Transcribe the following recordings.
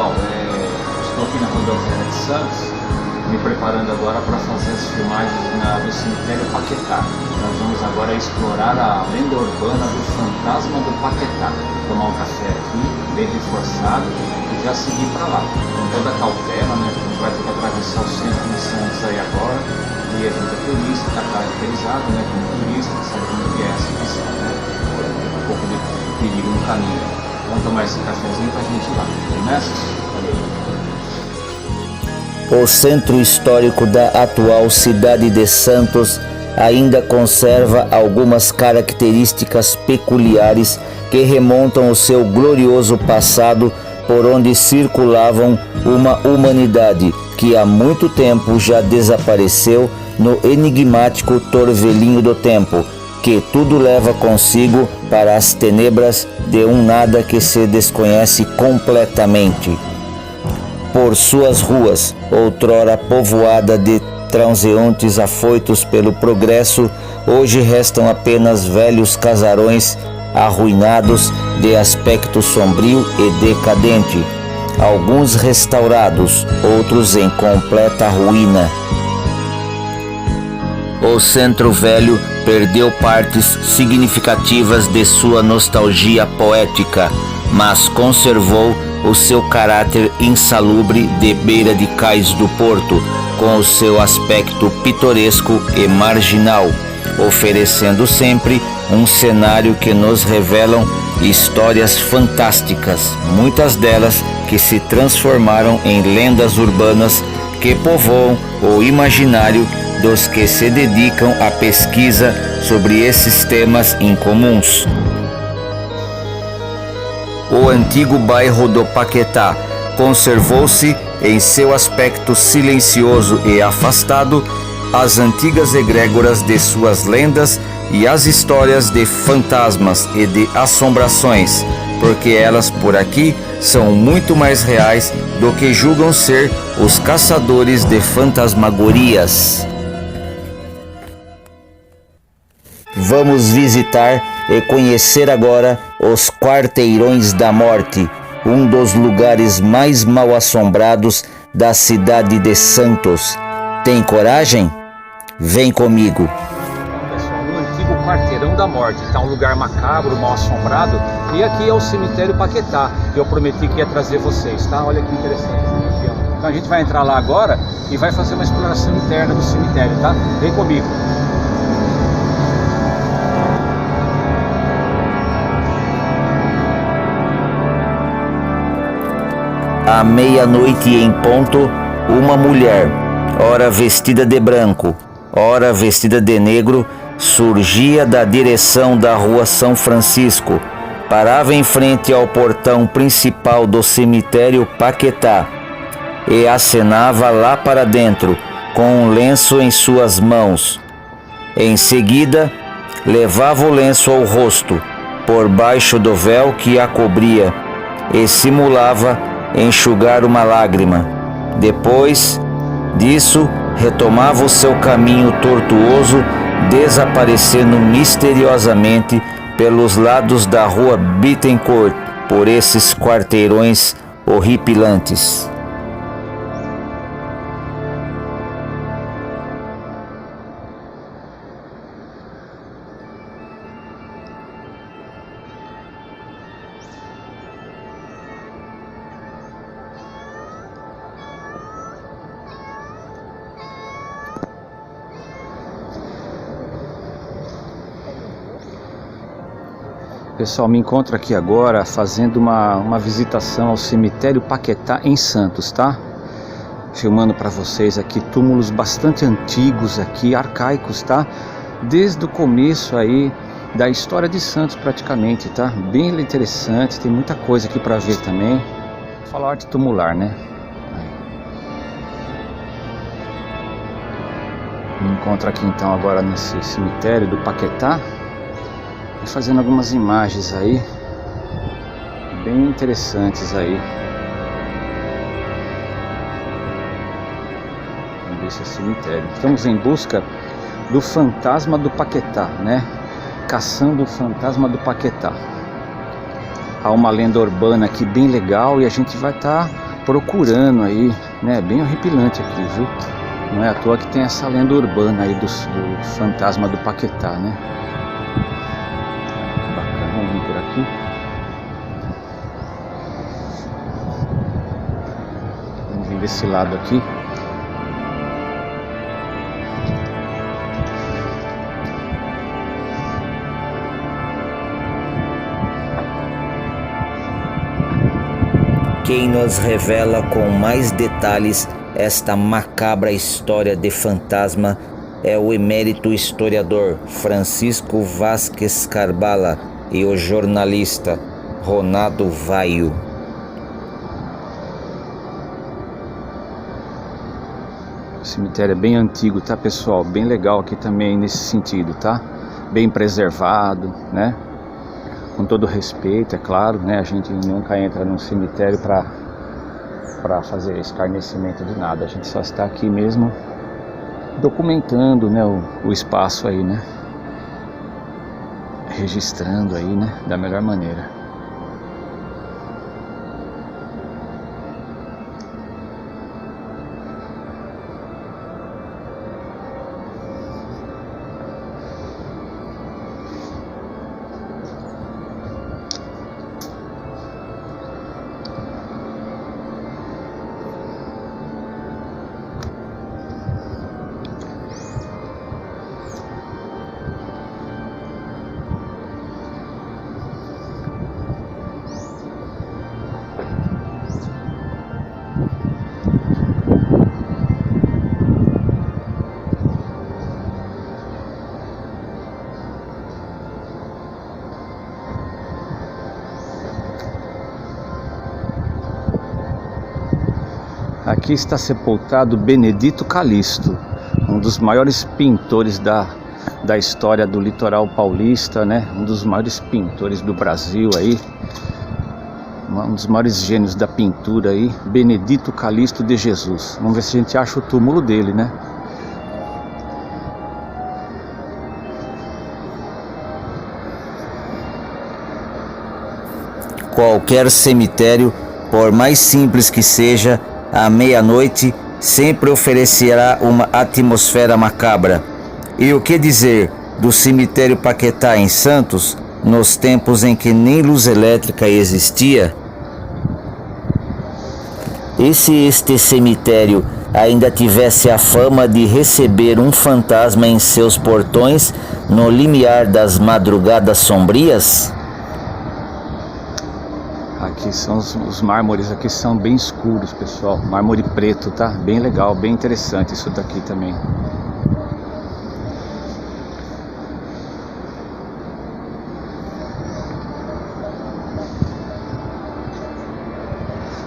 pessoal, estou aqui na rodoviária de Santos, me preparando agora para fazer as filmagens do cemitério Paquetá. Nós vamos agora explorar a lenda urbana do fantasma do Paquetá. Tomar um café aqui, bem reforçado, e já seguir para lá. Com toda a cautela, né? A gente vai ter que atravessar o centro de Santos aí agora. E a gente é turista, está caracterizado, né? Como turista, sabe como que é essa questão, né? Um pouco de perigo no caminho. Vamos tomar esse cafezinho para a gente ir lá. Começa? Valeu. O centro histórico da atual cidade de Santos ainda conserva algumas características peculiares que remontam ao seu glorioso passado, por onde circulavam uma humanidade que há muito tempo já desapareceu no enigmático torvelinho do tempo, que tudo leva consigo para as tenebras de um nada que se desconhece completamente. Por suas ruas, outrora povoada de transeuntes afoitos pelo progresso, hoje restam apenas velhos casarões arruinados de aspecto sombrio e decadente, alguns restaurados, outros em completa ruína. O centro velho perdeu partes significativas de sua nostalgia poética, mas conservou o seu caráter insalubre de beira de cais do porto, com o seu aspecto pitoresco e marginal, oferecendo sempre um cenário que nos revelam histórias fantásticas, muitas delas que se transformaram em lendas urbanas que povoam o imaginário dos que se dedicam à pesquisa sobre esses temas incomuns. O antigo bairro do Paquetá conservou-se em seu aspecto silencioso e afastado, as antigas egrégoras de suas lendas e as histórias de fantasmas e de assombrações, porque elas por aqui são muito mais reais do que julgam ser os caçadores de fantasmagorias. Vamos visitar e conhecer agora os Quarteirões da Morte, um dos lugares mais mal assombrados da cidade de Santos. Tem coragem? Vem comigo. Pessoal, no antigo Quarteirão da Morte, está um lugar macabro, mal assombrado, e aqui é o cemitério Paquetá, que eu prometi que ia trazer vocês, tá? Olha que interessante. Então a gente vai entrar lá agora e vai fazer uma exploração interna do cemitério, tá? Vem comigo. À meia-noite em ponto, uma mulher, ora vestida de branco, ora vestida de negro, surgia da direção da rua São Francisco, parava em frente ao portão principal do cemitério Paquetá e acenava lá para dentro, com um lenço em suas mãos. Em seguida, levava o lenço ao rosto, por baixo do véu que a cobria, e simulava enxugar uma lágrima. Depois disso, retomava o seu caminho tortuoso, desaparecendo misteriosamente pelos lados da rua Bittencourt, por esses quarteirões horripilantes. Pessoal, me encontro aqui agora fazendo uma visitação ao cemitério Paquetá em Santos, tá? Filmando para vocês aqui túmulos bastante antigos aqui, arcaicos, tá? Desde o começo aí da história de Santos praticamente, tá? Bem interessante, tem muita coisa aqui para ver também. Vou falar arte tumular, né? Me encontro aqui então agora nesse cemitério do Paquetá, e fazendo algumas imagens aí bem interessantes aí. Vamos ver esse cemitério. Estamos em busca do fantasma do Paquetá, né? Caçando o fantasma do Paquetá. Há uma lenda urbana aqui bem legal e a gente vai estar procurando aí, né? Bem horripilante aqui, viu? Não é à toa que tem essa lenda urbana aí do fantasma do Paquetá, né? Que bacana, vamos vir por aqui. Vamos vir desse lado aqui. Quem nos revela com mais detalhes esta macabra história de fantasma é o emérito historiador Francisco Vázquez Carbala e o jornalista Ronaldo Vaio. O cemitério é bem antigo, tá, pessoal? Bem legal aqui também nesse sentido, tá? Bem preservado, né? Com todo respeito, é claro, né? A gente nunca entra num cemitério para fazer escarnecimento de nada. A gente só está aqui mesmo documentando, né, o espaço aí, né? Registrando aí, né? Da melhor maneira. Aqui está sepultado Benedito Calixto, um dos maiores pintores da história do litoral paulista, né? Um dos maiores pintores do Brasil aí, um dos maiores gênios da pintura aí, Benedito Calixto de Jesus. Vamos ver se a gente acha o túmulo dele, né? Qualquer cemitério, por mais simples que seja, à meia-noite sempre oferecerá uma atmosfera macabra. E o que dizer do cemitério Paquetá em Santos, nos tempos em que nem luz elétrica existia? E se este cemitério ainda tivesse a fama de receber um fantasma em seus portões no limiar das madrugadas sombrias? Aqui são os mármores, aqui são bem escuros, pessoal. Mármore preto, tá? Bem legal, bem interessante isso daqui também.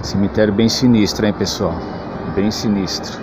Cemitério bem sinistro, hein, pessoal? Bem sinistro.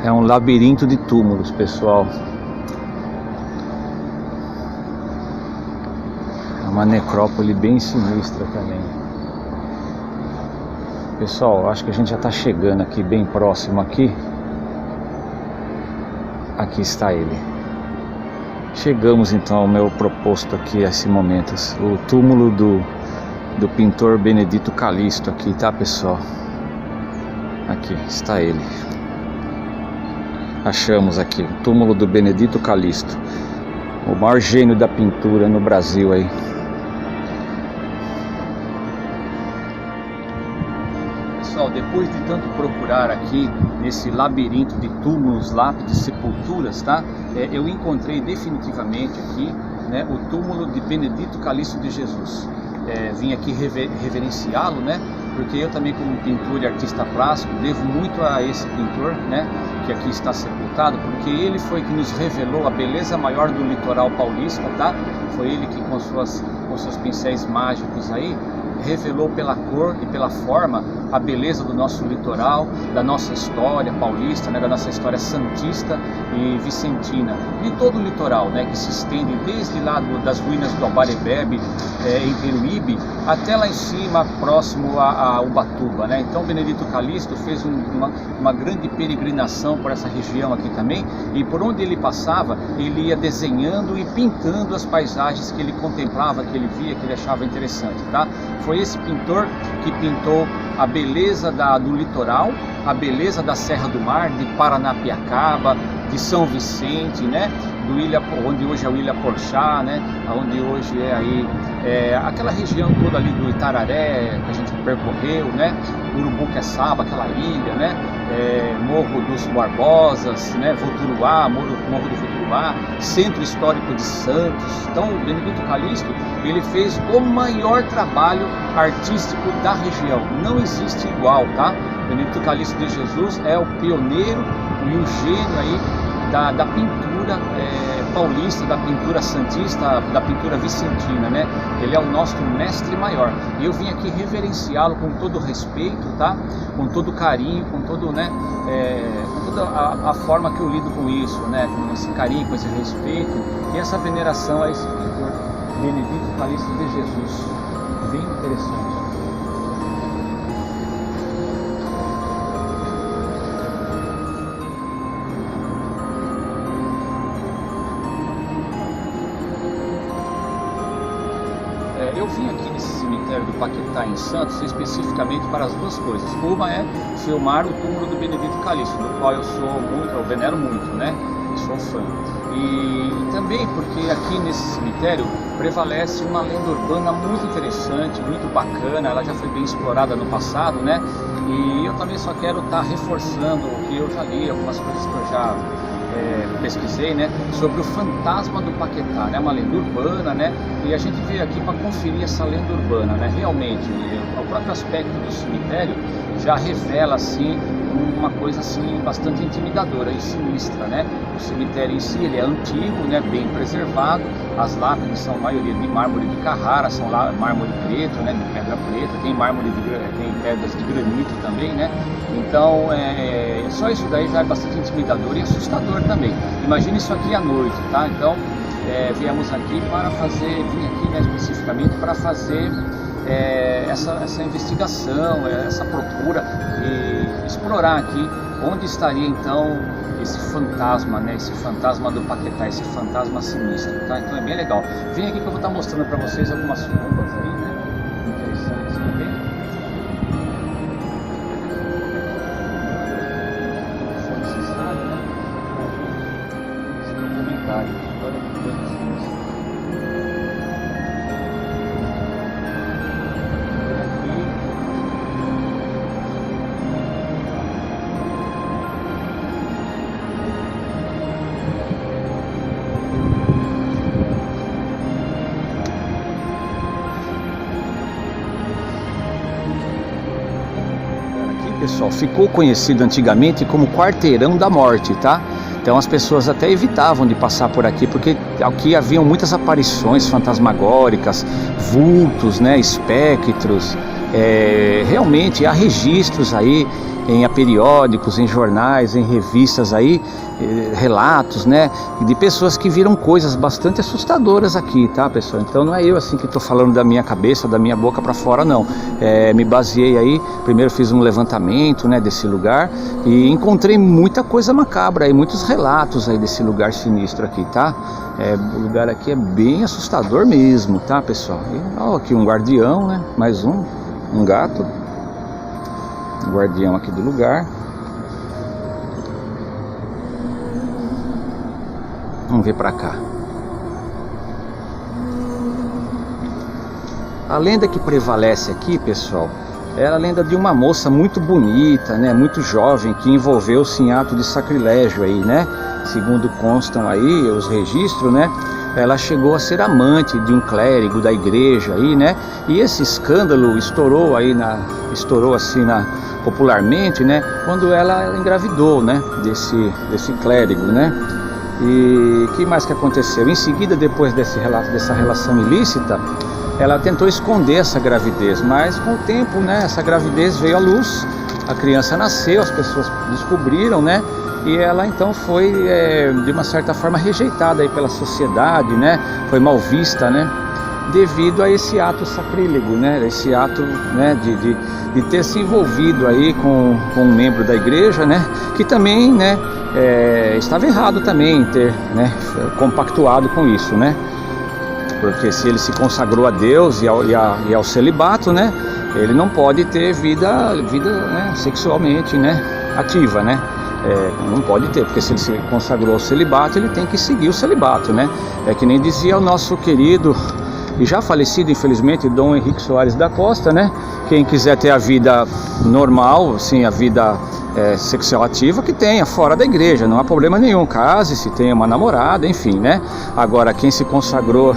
É um labirinto de túmulos, pessoal. É uma necrópole bem sinistra também. Pessoal, acho que a gente já está chegando aqui, bem próximo aqui. Aqui está ele. Chegamos então ao meu proposto aqui, a esse momento. O túmulo do pintor Benedito Calixto aqui, tá, pessoal? Aqui está ele. Achamos aqui o túmulo do Benedito Calixto, o maior gênio da pintura no Brasil aí. Pessoal, depois de tanto procurar aqui nesse labirinto de túmulos, lápides, sepulturas, tá? Eu encontrei definitivamente aqui, né, o túmulo de Benedito Calixto de Jesus. Vim aqui reverenciá-lo, né? Porque eu também, como pintor e artista plástico, devo muito a esse pintor, né, que aqui está sepultado, porque ele foi que nos revelou a beleza maior do litoral paulista, tá? Foi ele que com seus pincéis mágicos aí revelou pela cor e pela forma a beleza do nosso litoral, da nossa história paulista, né, da nossa história santista e vicentina, e todo o litoral, né, que se estende desde lá das ruínas do Albarebebe, em Peruíbe, até lá em cima, próximo a Ubatuba, né? Então Benedito Calixto fez uma grande peregrinação por essa região aqui também, e por onde ele passava, ele ia desenhando e pintando as paisagens que ele contemplava, que ele via, que ele achava interessante, tá? Foi esse pintor que pintou a beleza do litoral, a beleza da Serra do Mar, de Paranapiacaba, de São Vicente, né? Onde hoje é o Ilha Porchá, né? Onde hoje é aí aquela região toda ali do Itararé que a gente percorreu, né? Urubuqueçaba, aquela ilha, né? Morro dos Barbosas, né? Voturuá, Morro do Voturuá, Centro Histórico de Santos. Então o Benedito Calixto, ele fez o maior trabalho artístico da região, não existe igual, tá? Benedito Calixto de Jesus é o pioneiro e o gênio aí da pintura paulista, da pintura santista, da pintura vicentina, né? Ele é o nosso mestre maior. E eu vim aqui reverenciá-lo com todo respeito, tá? Com todo carinho, com todo, né? Com toda a forma que eu lido com isso, né? Com esse carinho, com esse respeito e essa veneração a esse pintor Benedito Calixto de Jesus. Bem interessante. Eu vim aqui nesse cemitério do Paquetá em Santos especificamente para as duas coisas. Uma é filmar o túmulo do Benedito Calixto, do qual eu venero muito, né? Sou fã. E também porque aqui nesse cemitério prevalece uma lenda urbana muito interessante, muito bacana. Ela já foi bem explorada no passado, né? E eu também só quero estar reforçando o que eu já li, algumas coisas que eu já pesquisei, né, sobre o fantasma do Paquetá, né, uma lenda urbana, né, e a gente veio aqui para conferir essa lenda urbana, né, realmente, o próprio aspecto do cemitério já revela, assim, uma coisa, assim, bastante intimidadora e sinistra, né, o cemitério em si, ele é antigo, né, bem preservado, as lápides são a maioria de mármore de Carrara, são lá mármore preto, né, de pedra preta, tem tem pedras de granito também, né, então, só isso daí já é bastante intimidador e assustador também. Imagine isso aqui à noite, tá? Então, viemos aqui vim aqui, né, especificamente para fazer essa investigação, essa procura e explorar aqui onde estaria então esse fantasma, né, esse fantasma do Paquetá, esse fantasma sinistro, tá? Então é bem legal. Vem aqui que eu vou estar mostrando para vocês algumas tumbas aí, né, interessantes também. Pessoal, ficou conhecido antigamente como Quarteirão da Morte, tá? Então as pessoas até evitavam de passar por aqui, porque aqui haviam muitas aparições fantasmagóricas, vultos, né, espectros, realmente há registros aí em periódicos, em jornais, em revistas aí, relatos, né, de pessoas que viram coisas bastante assustadoras aqui, tá, pessoal? Então não é eu assim que estou falando da minha cabeça, da minha boca para fora, não. Me baseei aí, primeiro fiz um levantamento, né, desse lugar e encontrei muita coisa macabra aí, muitos relatos aí desse lugar sinistro aqui, tá? O lugar aqui é bem assustador mesmo, tá, pessoal? E, ó, aqui um guardião, né, mais um gato. Guardião aqui do lugar. Vamos ver pra cá. A lenda que prevalece aqui, pessoal, é a lenda de uma moça muito bonita, né, muito jovem, que envolveu-se em ato de sacrilégio aí, né? Segundo constam aí os registros, né? Ela chegou a ser amante de um clérigo da igreja aí, né? E esse escândalo estourou aí popularmente, né? Quando ela engravidou, né? Desse clérigo, né? E que mais que aconteceu? Em seguida, depois dessa relação ilícita, ela tentou esconder essa gravidez, mas com o tempo, né? Essa gravidez veio à luz, a criança nasceu, as pessoas descobriram, né? E ela então foi, de uma certa forma, rejeitada aí pela sociedade, né? Foi mal vista, né? Devido a esse ato sacrílego, né? Esse ato, né? De ter se envolvido aí com um membro da igreja, né? Que também, né? Estava errado também em ter, né? Compactuado com isso, né? Porque se ele se consagrou a Deus e ao celibato, né? Ele não pode ter vida né? Sexualmente, né? Ativa, né? Não pode ter, porque se ele se consagrou ao celibato, ele tem que seguir o celibato, né? É que nem dizia o nosso querido e já falecido, infelizmente, Dom Henrique Soares da Costa, né? Quem quiser ter a vida normal, assim, a vida sexual ativa, que tenha fora da igreja, não há problema nenhum, case-se, tenha uma namorada, enfim, né? Agora, quem se consagrou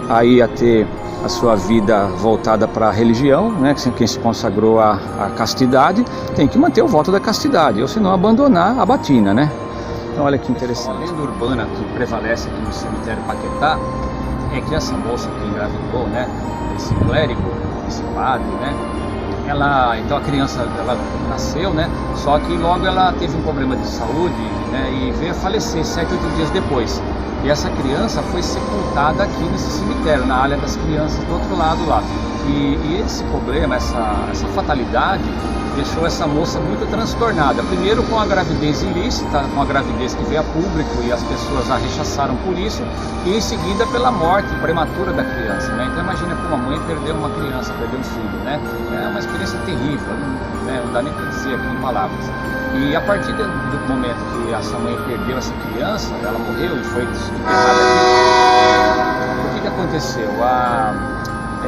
aí a ter a sua vida voltada para a religião, né? Quem se consagrou à castidade tem que manter o voto da castidade, ou senão abandonar a batina, né? Então olha que interessante. A lenda urbana que prevalece aqui no cemitério Paquetá é que essa moça que engravidou, né? Esse clérigo, esse padre, né? Então a criança, ela nasceu, né? Só que logo ela teve um problema de saúde, né? E veio a falecer 7, 8 dias depois. E essa criança foi sepultada aqui nesse cemitério, na área das crianças do outro lado lá. E esse problema, essa fatalidade, deixou essa moça muito transtornada. Primeiro com a gravidez ilícita, com a gravidez que veio a público e as pessoas a rechaçaram por isso. E em seguida pela morte prematura da criança, né? Então imagina como uma mãe perdeu uma criança, perdeu um filho, né? É uma experiência terrível, né? Não dá nem para dizer aqui em palavras. E a partir do momento que essa mãe perdeu essa criança, ela morreu e foi enterrada aqui, o que aconteceu?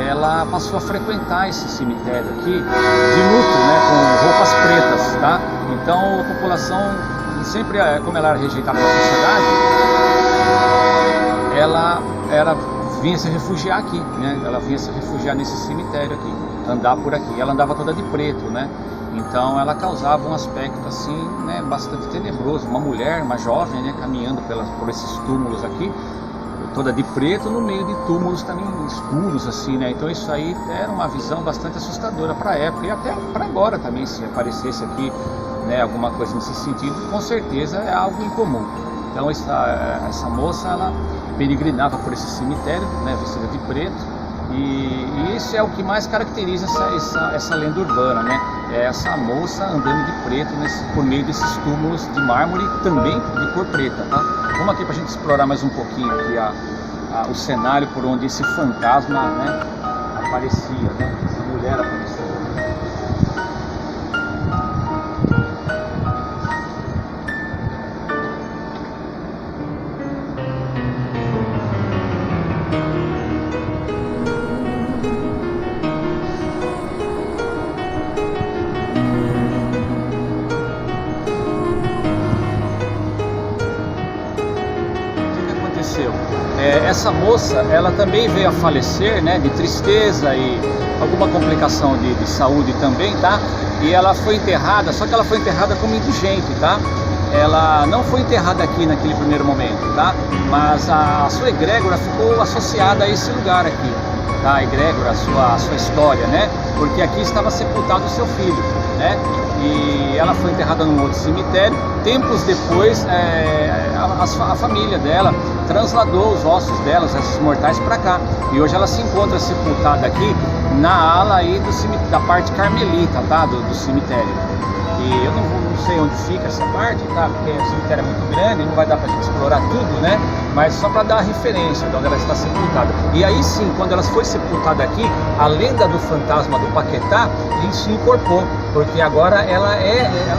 Ela passou a frequentar esse cemitério aqui de luto, né, com roupas pretas, tá? Então a população sempre, como ela era rejeitada pela sociedade, ela vinha se refugiar aqui, né? Ela vinha se refugiar nesse cemitério aqui, andar por aqui. Ela andava toda de preto, né? Então ela causava um aspecto assim, né, bastante tenebroso. Uma mulher, uma jovem, né, caminhando por esses túmulos aqui, toda de preto, no meio de túmulos também escuros assim, né? Então isso aí era uma visão bastante assustadora para a época e até para agora também, se aparecesse aqui, né, alguma coisa nesse sentido, com certeza é algo incomum. Então essa moça, ela peregrinava por esse cemitério, né, vestida de preto. E isso é o que mais caracteriza essa lenda urbana, né? É essa moça andando de preto por meio desses túmulos de mármore, também de cor preta, tá? Vamos aqui para a gente explorar mais um pouquinho aqui o cenário por onde esse fantasma, né, aparecia, né? Essa mulher aparecia. Essa moça, ela também veio a falecer, né, de tristeza e alguma complicação de saúde também, tá? E ela foi enterrada, só que ela foi enterrada como indigente, tá? Ela não foi enterrada aqui naquele primeiro momento, tá? Mas a sua egrégora ficou associada a esse lugar aqui. da egrégora, a sua história, né? Porque aqui estava sepultado o seu filho, né? E ela foi enterrada num outro cemitério. Tempos depois, a família dela trasladou os ossos delas, esses mortais, para cá. E hoje ela se encontra sepultada aqui na ala aí da parte carmelita, tá? Do cemitério. E eu não sei onde fica essa parte, tá? Porque o cemitério é muito grande, não vai dar pra gente explorar tudo, né? Mas só para dar a referência de onde ela está sepultada. E aí sim, quando ela foi sepultada aqui, a lenda do fantasma do Paquetá se incorporou, porque agora ela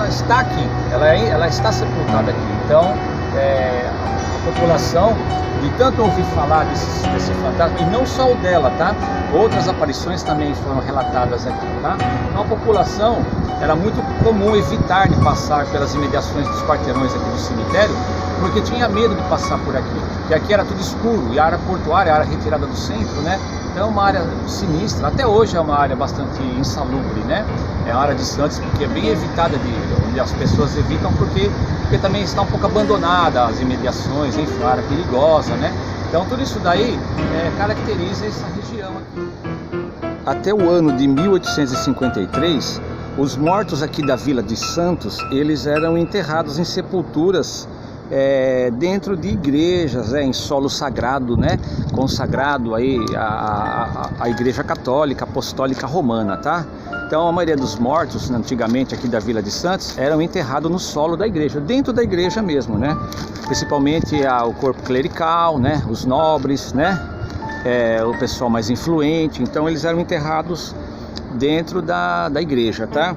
está aqui, ela está sepultada aqui. Então, a população, de tanto ouvir falar desse fantasma, e não só o dela, tá? Outras aparições também foram relatadas aqui, tá? Então a população, era muito comum evitar de passar pelas imediações dos quarteirões aqui do cemitério, porque tinha medo de passar por aqui, porque aqui era tudo escuro, e a área portuária, a área retirada do centro, né? Então é uma área sinistra, até hoje é uma área bastante insalubre, né? É a área de Santos, porque é bem evitada, onde as pessoas evitam, porque também está um pouco abandonada as imediações, enfim, uma área perigosa, né? Então tudo isso daí caracteriza essa região aqui. Até o ano de 1853, os mortos aqui da Vila de Santos, eles eram enterrados em sepulturas dentro de igrejas, em solo sagrado, né? Consagrado aí a Igreja Católica Apostólica Romana, tá? Então a maioria dos mortos, antigamente aqui da Vila de Santos, eram enterrados no solo da igreja, dentro da igreja mesmo, né? Principalmente o corpo clerical, né? Os nobres, né? O pessoal mais influente, então eles eram enterrados dentro da igreja, tá?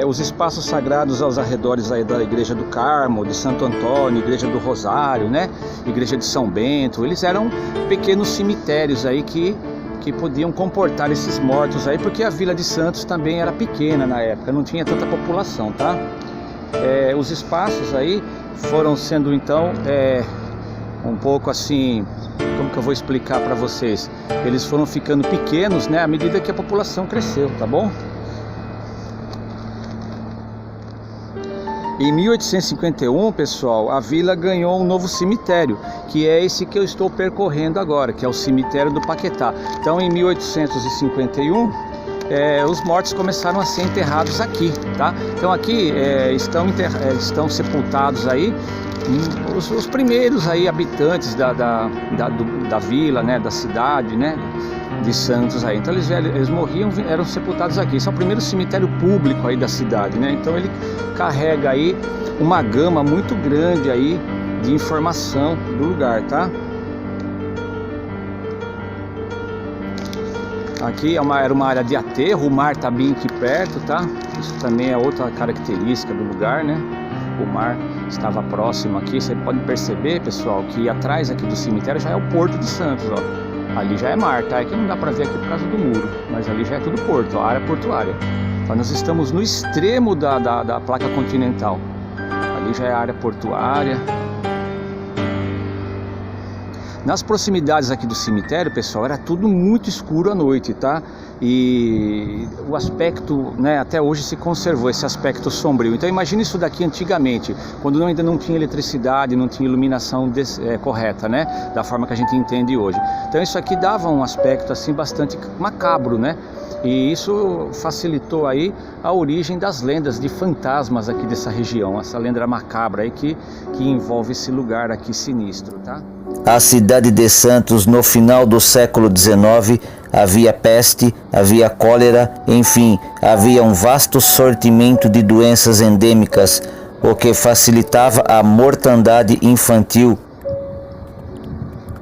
Os espaços sagrados aos arredores aí da Igreja do Carmo, de Santo Antônio, Igreja do Rosário, né? Igreja de São Bento, eles eram pequenos cemitérios aí que podiam comportar esses mortos aí, porque a Vila de Santos também era pequena na época, não tinha tanta população, tá? Os espaços aí foram sendo então um pouco assim, como que eu vou explicar para vocês? Eles foram ficando pequenos, né, à medida que a população cresceu, tá bom? Em 1851, pessoal, a vila ganhou um novo cemitério, que é esse que eu estou percorrendo agora, que é o cemitério do Paquetá. Então, em 1851, os mortos começaram a ser enterrados aqui, tá? Então, aqui estão sepultados aí os primeiros aí habitantes da vila, né, da cidade, né, de Santos aí. Então eles morriam, eram sepultados aqui. Esse é o primeiro cemitério público aí da cidade, né? Então ele carrega aí uma gama muito grande aí de informação do lugar, tá? Aqui era uma área de aterro, o mar tá bem aqui perto, tá? Isso também é outra característica do lugar, né? O mar estava próximo aqui. Você pode perceber, pessoal, que atrás aqui do cemitério já é o Porto de Santos, ó. Ali já é mar, tá? Aqui não dá pra ver aqui por causa do muro, mas ali já é tudo porto, ó, área portuária. Então nós estamos no extremo da placa continental. Ali já é área portuária. Nas proximidades aqui do cemitério, pessoal, era tudo muito escuro à noite, tá? E o aspecto, né, até hoje se conservou esse aspecto sombrio. Então imagine isso daqui antigamente, quando ainda não tinha eletricidade, não tinha iluminação correta, né? Da forma que a gente entende hoje. Então isso aqui dava um aspecto assim bastante macabro, né? E isso facilitou aí a origem das lendas de fantasmas aqui dessa região, essa lenda macabra aí que envolve esse lugar aqui sinistro, tá? A cidade de Santos, no final do século XIX, havia peste, havia cólera, enfim, havia um vasto sortimento de doenças endêmicas, o que facilitava a mortandade infantil.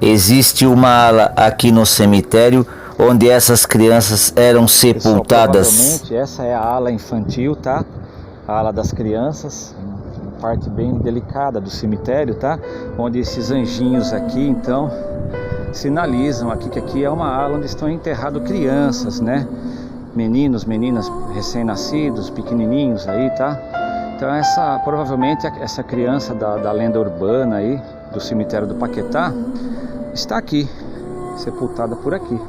Existe uma ala aqui no cemitério onde essas crianças eram sepultadas. Pessoal, provavelmente essa é a ala infantil, tá? A ala das crianças, uma parte bem delicada do cemitério, tá? Onde esses anjinhos aqui, então, sinalizam aqui que aqui é uma ala onde estão enterradas crianças, né? Meninos, meninas recém-nascidos, pequenininhos aí, tá? Então provavelmente essa criança da lenda urbana aí, do cemitério do Paquetá, está aqui, sepultada por aqui,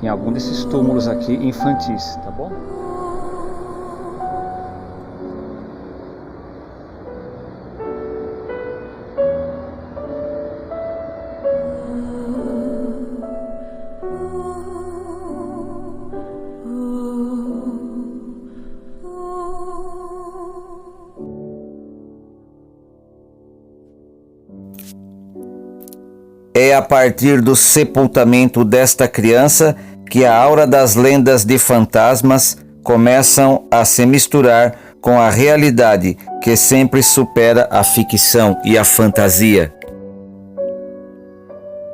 em algum desses túmulos aqui infantis, tá bom? É a partir do sepultamento desta criança que a aura das lendas de fantasmas começam a se misturar com a realidade, que sempre supera a ficção e a fantasia.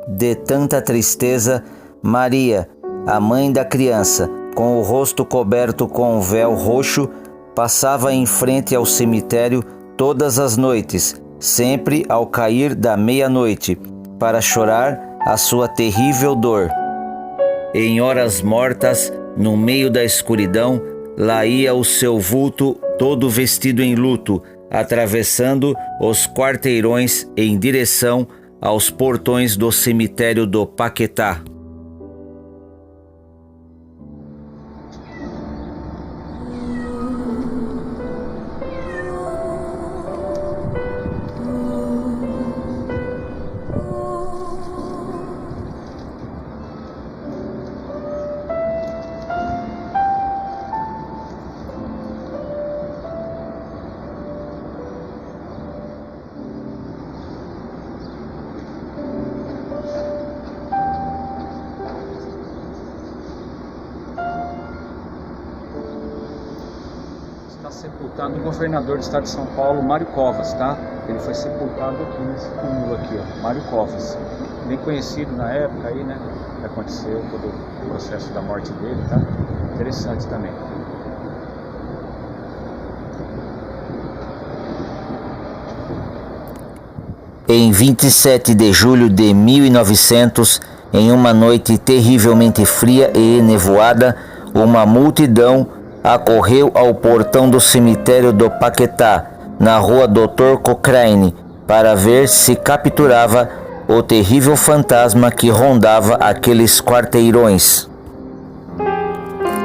De tanta tristeza, Maria, a mãe da criança, com o rosto coberto com um véu roxo, passava em frente ao cemitério todas as noites, sempre ao cair da meia-noite, para chorar a sua terrível dor. Em horas mortas, no meio da escuridão, lá ia o seu vulto todo vestido em luto, atravessando os quarteirões em direção aos portões do cemitério do Paquetá. Está sepultado o governador do estado de São Paulo, Mário Covas, tá? Ele foi sepultado aqui nesse túmulo aqui, ó, Mário Covas. Bem conhecido na época aí, né? Que aconteceu todo o processo da morte dele, tá? Interessante também. Em 27 de julho de 1900, em uma noite terrivelmente fria e nevoada, uma multidão acorreu ao portão do cemitério do Paquetá, na rua Dr. Cochrane, para ver se capturava o terrível fantasma que rondava aqueles quarteirões.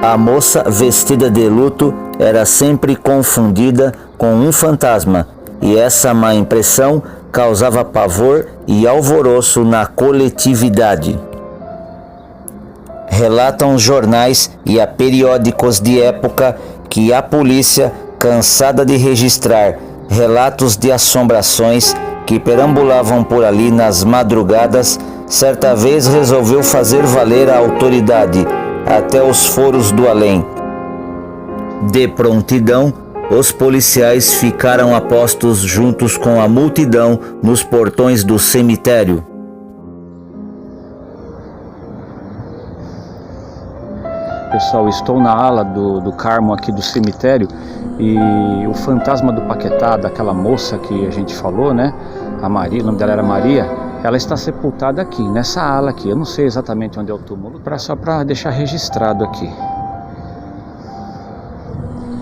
A moça vestida de luto era sempre confundida com um fantasma, e essa má impressão causava pavor e alvoroço na coletividade. Relatam os jornais e a periódicos de época que a polícia, cansada de registrar relatos de assombrações que perambulavam por ali nas madrugadas, certa vez resolveu fazer valer a autoridade até os foros do além. De prontidão, os policiais ficaram a postos juntos com a multidão nos portões do cemitério. Pessoal, estou na ala do Carmo aqui do cemitério e o fantasma do Paquetá, daquela moça que a gente falou, né? A Maria, o nome dela era Maria, ela está sepultada aqui, nessa ala aqui. Eu não sei exatamente onde é o túmulo, só para deixar registrado aqui.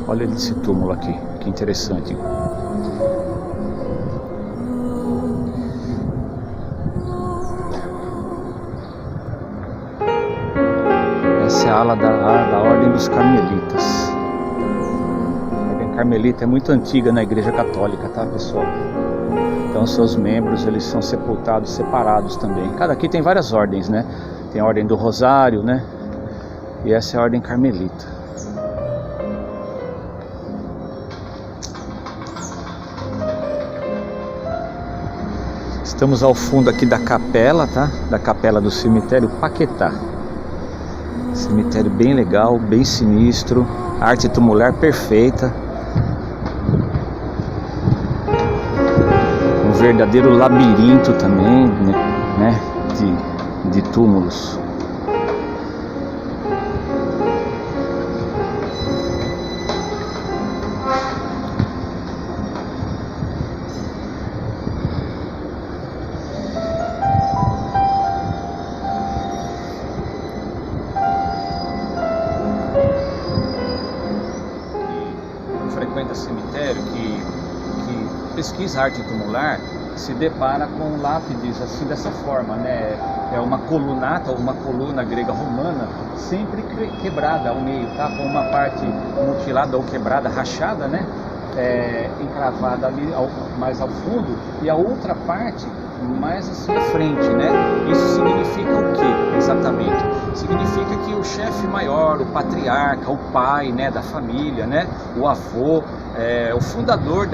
Olha esse túmulo aqui, que interessante. Essa é a ala da Ordem dos Carmelitas. A Ordem Carmelita é muito antiga na Igreja Católica, tá, pessoal? Então seus membros, eles são sepultados separados também. Cada aqui tem várias ordens, né? Tem a Ordem do Rosário, né? E essa é a Ordem Carmelita. Estamos ao fundo aqui da capela, tá? Da capela do cemitério Paquetá. Cemitério bem legal, bem sinistro, arte tumular perfeita. Um verdadeiro labirinto também, né? De túmulos. Frequenta cemitério que pesquisa arte tumular se depara com lápides assim dessa forma, né? É uma colunata, uma coluna grega romana sempre quebrada ao meio, tá? Com uma parte mutilada ou quebrada, rachada, né? Encravada ali mais ao fundo, e a outra parte mais assim à frente, né? Isso significa o que exatamente? Significa que o chefe maior, o patriarca, o pai, né, da família, né, o avô, o fundador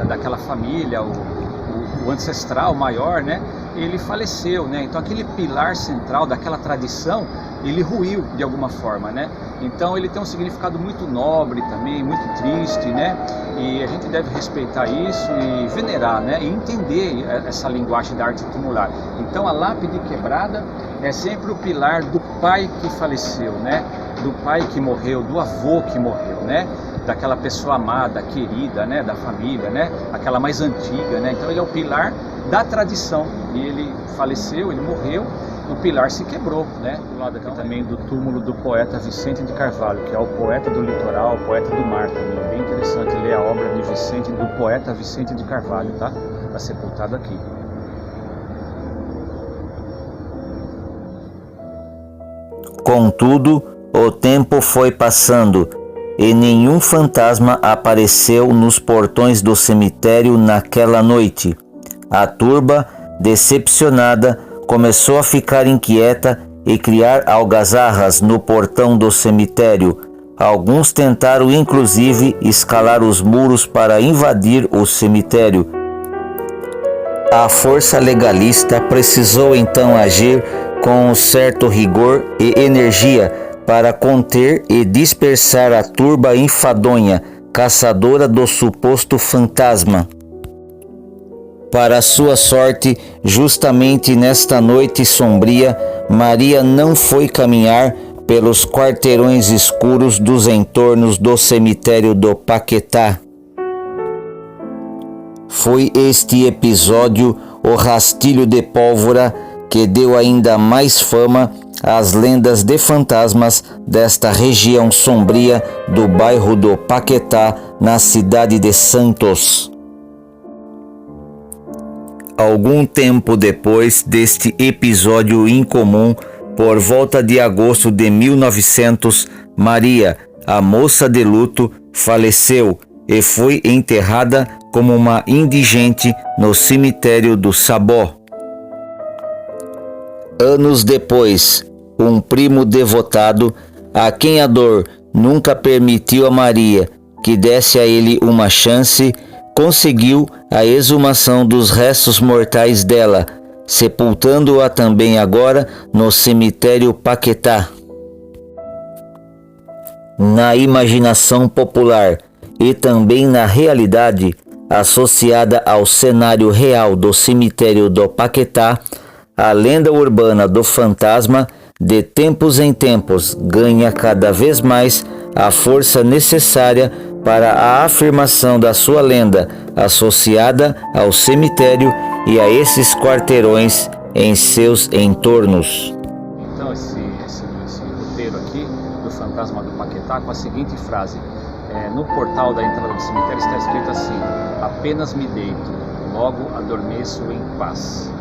daquela família, o o ancestral maior, né, ele faleceu, né? Então aquele pilar central daquela tradição, ele ruiu de alguma forma, né? Então ele tem um significado muito nobre também, muito triste, né? E a gente deve respeitar isso e venerar, né? E entender essa linguagem da arte tumular. Então a lápide quebrada é sempre o pilar do pai que faleceu, né? Do pai que morreu, do avô que morreu, né? Daquela pessoa amada, querida, né? Da família, né? Aquela mais antiga, né? Então ele é o pilar da tradição. E ele faleceu, ele morreu, o pilar se quebrou, né? Do lado aqui também do túmulo do poeta Vicente de Carvalho, que é o poeta do litoral, o poeta do mar também. É bem interessante ler a obra de Vicente, do poeta Vicente de Carvalho, tá? Está sepultado aqui. Contudo, o tempo foi passando e nenhum fantasma apareceu nos portões do cemitério naquela noite. A turba, decepcionada, começou a ficar inquieta e criar algazarras no portão do cemitério. Alguns tentaram inclusive escalar os muros para invadir o cemitério. A força legalista precisou então agir com um certo rigor e energia para conter e dispersar a turba enfadonha, caçadora do suposto fantasma. Para sua sorte, justamente nesta noite sombria, Maria não foi caminhar pelos quarteirões escuros dos entornos do cemitério do Paquetá. Foi este episódio o rastilho de pólvora que deu ainda mais fama às lendas de fantasmas desta região sombria do bairro do Paquetá, na cidade de Santos. Algum tempo depois deste episódio incomum, por volta de agosto de 1900, Maria, a moça de luto, faleceu e foi enterrada como uma indigente no cemitério do Sabó. Anos depois, um primo devotado, a quem a dor nunca permitiu a Maria que desse a ele uma chance, conseguiu a exumação dos restos mortais dela, sepultando-a também agora no cemitério Paquetá. Na imaginação popular e também na realidade, associada ao cenário real do cemitério do Paquetá, a lenda urbana do fantasma, de tempos em tempos, ganha cada vez mais a força necessária para a afirmação da sua lenda associada ao cemitério e a esses quarteirões em seus entornos. Então esse roteiro aqui do fantasma do Paquetá com a seguinte frase: no portal da entrada do cemitério está escrito assim: apenas me deito, logo adormeço em paz.